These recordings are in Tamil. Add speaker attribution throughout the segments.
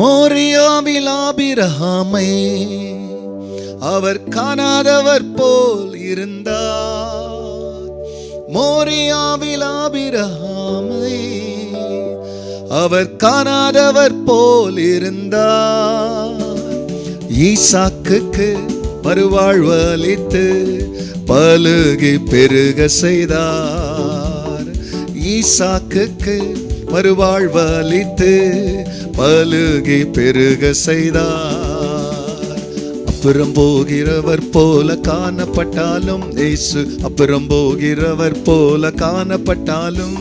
Speaker 1: மோரியாவில் ஆபிரகாமை அவர் காணாதவர் போல் இருந்தார். மோரியாவில் ஆபிரகாமை அவர் காணாதவர் போல் இருந்தார். ஈசாக்குக்கு மறுவாழ்வு அளித்து பலுகி பெருக செய்தார். ஈசாக்குக்கு மறுவாழ்வு அளித்து பலுகி பெருக செய்தார். அப்புறம் போகிறவர் போல காணப்பட்டாலும் இயேசு அப்புறம் போகிறவர் போல காணப்பட்டாலும்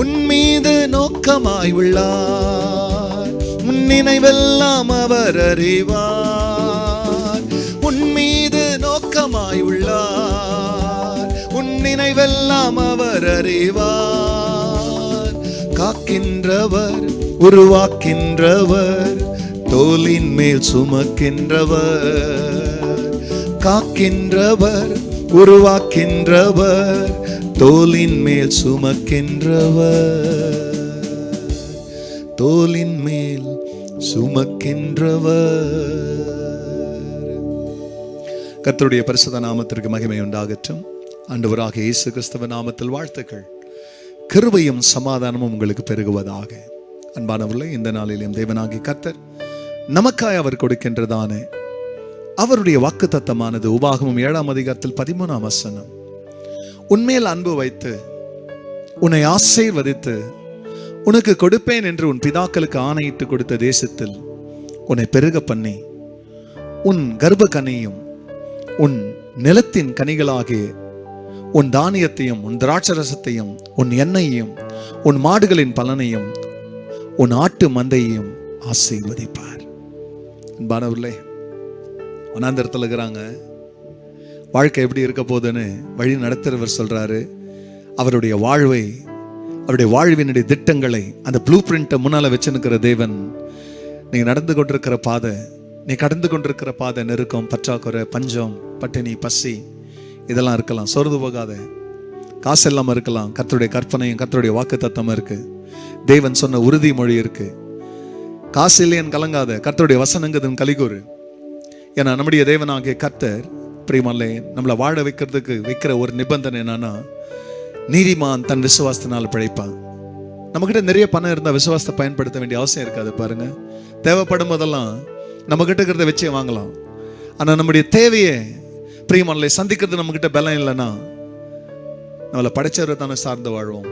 Speaker 1: உன் மீது நோக்கமாய் உள்ளார். உன் நினைவெல்லாம் அவர் அறிவார். உன் மீது நோக்கமாய் உள்ளார். உன் நினைவெல்லாம் அவர் அறிவார். காக்கின்றவர், உருவாக்கின்றவர், தோளின் மேல் சுமக்கின்றவர். காக்கின்றவர், உருவாக்கின்றவர், தோளின் மேல் சுமக்கின்றவர். தோளின் மேல் சுமக்கின்றவர். கர்த்தருடைய பரிசுத்த நாமத்திற்கு மகிமை உண்டாகட்டும். ஆண்டவராகிய இயேசு கிறிஸ்துவ நாமத்தில் வாழ்த்துக்கள். கிருபையும் சமாதானமும் உங்களுக்கு பெருகுவதாக. அன்பானவர்களே, இந்த நாளிலும் தேவனாகிய கர்த்தர் நமக்காய் அவர் கொடுக்கின்றதான அவருடைய வாக்குத்தத்தமானது உபாகமம் 7ஆம் அதிகாரத்தில் 13ஆம் வசனம். உன்மேல் அன்பு வைத்து உன்னை ஆசீர்வதித்து உனக்கு கொடுப்பேன் என்று உன் பிதாக்களுக்கு ஆணையிட்டு கொடுத்த தேசத்தில் உன்னை பெருக பண்ணி உன் கர்ப்ப கனியும் உன் நிலத்தின் கனிகளாகிய உன் தானியத்தையும் உன் திராட்சரசத்தையும் உன் எண்ணெயையும் உன் மாடுகளின் பலனையும் உன் ஆட்டு மந்தையையும் ஆசீர்வதிப்பார். அன்பானவர்களே, வனாந்தரத்தில் இருக்கிறாங்க. வாழ்க்கை எப்படி இருக்க போதுன்னு வழி நடத்துறவர் சொல்றாரு. அவருடைய வாழ்வை, அவருடைய வாழ்வினுடைய திட்டங்களை, அந்த ப்ளூ பிரிண்ட்டை முன்னால வச்சுருக்கிற தேவன், நீங்க நடந்து கொண்டிருக்கிற பாதை, நீ கடந்து கொண்டிருக்கிற பாதை, நெருக்கம், பற்றாக்குறை, பஞ்சம், பட்டினி, பசி இதெல்லாம் இருக்கலாம். சோர்ந்து போகாத. காசு இல்லாமல் இருக்கலாம். கர்த்தருடைய கற்பனையும் கர்த்தருடைய வாக்கு தத்தமும் இருக்கு. தேவன் சொன்ன உறுதிமொழி இருக்கு. காசு இல்லையன்னு கலங்காத. கர்த்தருடைய வசனங்கதன் கலிகூறு. ஏன்னா நம்முடைய தேவனாகிய கர்த்தர் பிரியமல்லே நம்மளை வாழ வைக்கிறதுக்கு வைக்கிற ஒரு நிபந்தனை என்னன்னா, நீதிமான் தன் விசுவாசத்தினால் பிழைப்பான். நம்மகிட்ட நிறைய பணம் இருந்தால் விசுவாசத்தை பயன்படுத்த வேண்டிய அவசியம் இருக்காது. பாருங்க, தேவைப்படும் போதெல்லாம் நம்ம கிட்ட இருக்கிறத வச்சே வாங்கலாம். ஆனால் நம்முடைய தேவையை பிரியமல்லே சந்திக்கிறது நம்ம கிட்ட பலம் இல்லைன்னா நம்மளை படைச்சவரை தானே சார்ந்து வாழ்வோம்.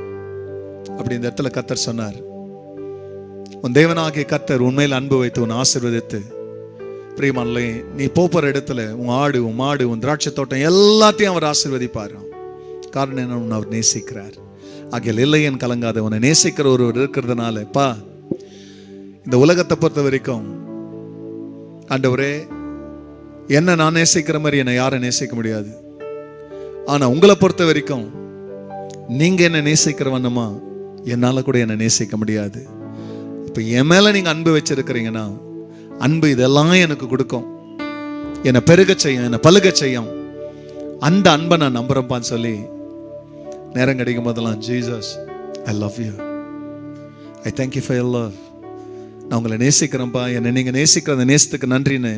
Speaker 1: அப்படி இந்த இடத்துல கர்த்தர் சொன்னார், உன் தேவனாகிய கர்த்தர் உண்மையில் அன்பு வைத்து உன் ஆசீர்வதித்து பிரியமல்லே நீ போகிற இடத்துல உன் ஆடு, உன் மாடு, உன் திராட்சை தோட்டம் எல்லாத்தையும் அவர் ஆசீர்வதிப்பார். காரணம் என்ன? அவர் நேசிக்கிறார். ஆகிய இல்லையன் கலங்காத. உன்னை நேசிக்கிற ஒருவர் இருக்கிறதுனால பா, இந்த உலகத்தை பொறுத்த வரைக்கும் ஆண்டவரே என்ன நான் நேசிக்கிற மாதிரி என்னை யாரை நேசிக்க முடியாது. ஆனா உங்களை பொறுத்த வரைக்கும் நீங்க என்ன நேசிக்கிற வண்ணமா என்னால கூட என்ன நேசிக்க முடியாது. இப்ப என் மேல நீங்க அன்பு வச்சிருக்கிறீங்கன்னா அன்பு இதெல்லாம் எனக்கு கொடுக்கும், என்னை பெருக செய்யும், என்னை பழுக செய்யும். அந்த அன்பை நான் நம்புறேன்பான்னு சொல்லி நேரம் கிடைக்கும் போதெல்லாம், Jesus I love you, I thank you for your love. நான் உங்களை நேசிக்கிறேன்ப்பா, என்னை நீங்க நேசிக்கிற அந்த நேசத்துக்கு நன்றின்னு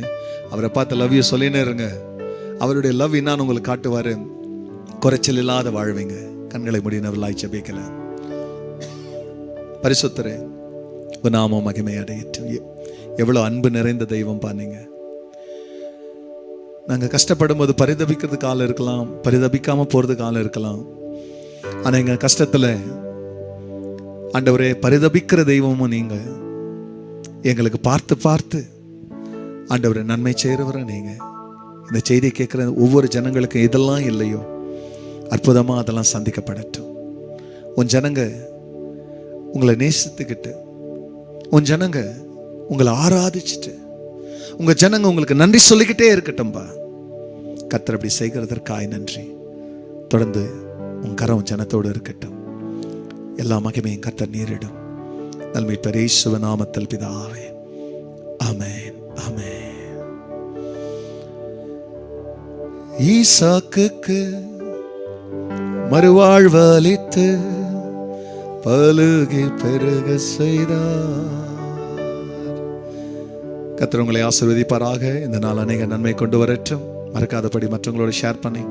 Speaker 1: அவரை பார்த்து லவ் யூ சொல்லினே இருங்க. அவருடைய லவ் என்னான்னு உங்களுக்கு காட்டுவாரு. குறைச்சல் இல்லாத வாழ்வீங்க. கண்களை முடியினவர்களாய் ஜெபிக்கலாம். பரிசுத்தரே, உன் நாமம் மகிமை அடையட்டும். எவ்வளவு அன்பு நிறைந்த தெய்வம் பாருங்க. நாங்க கஷ்டப்படும் போது பரிதபிக்கிறதுக்கு ஆள் இருக்கலாம், பரிதபிக்காம போறதுக்கு ஆள் இருக்கலாம். ஆனா எங்க கஷ்டத்துல ஆண்டவரே பரிதபிக்கிற தெய்வமும் நீங்க. எங்களுக்கு பார்த்து பார்த்து ஆண்டவரே நன்மை செய்கிறவர நீங்க. இந்த செய்தி கேட்கிற ஒவ்வொரு ஜனங்களுக்கு இதெல்லாம் இல்லையோ அற்புதமா அதெல்லாம் சந்திக்கப்படட்டும். உன் ஜனங்க உங்களை நேசித்துக்கிட்டு, உன் ஜனங்க உங்களை ஆராதிச்சுட்டு, உங்க ஜனங்க உங்களுக்கு நன்றி சொல்லிக்கிட்டே இருக்கட்டும்பா. கர்த்தர் அப்படி செய்கிறதற்காய் நன்றி. தொடர்ந்து உன் கரம் ஜனத்தோடு இருக்கட்டும். எல்லா மகிமையும் கர்த்தர் நீரிடும். நன்மை பரேசுவ நாமத்தில் பிதாவே, ஆமென், ஆமென். ஈசாக்குக்கு மறுவாழ்வளித்து பலுகி பெருக செய்தார். கர்த்தர் உங்களை ஆசீர்வதிப்பாராக. இந்த நாள் அநேக நன்மை கொண்டு வரட்டும். மறக்காதபடி மற்றவங்களோட ஷேர் பண்ணி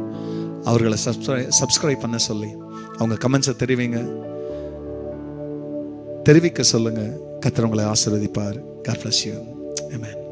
Speaker 1: அவர்களை சப்ஸ்கிரைப் பண்ண சொல்லி அவங்க கமெண்ட்ஸை தெரிவிக்க சொல்லுங்க. கர்த்தர் உங்களை ஆசீர்வதிப்பார். God bless you. Amen.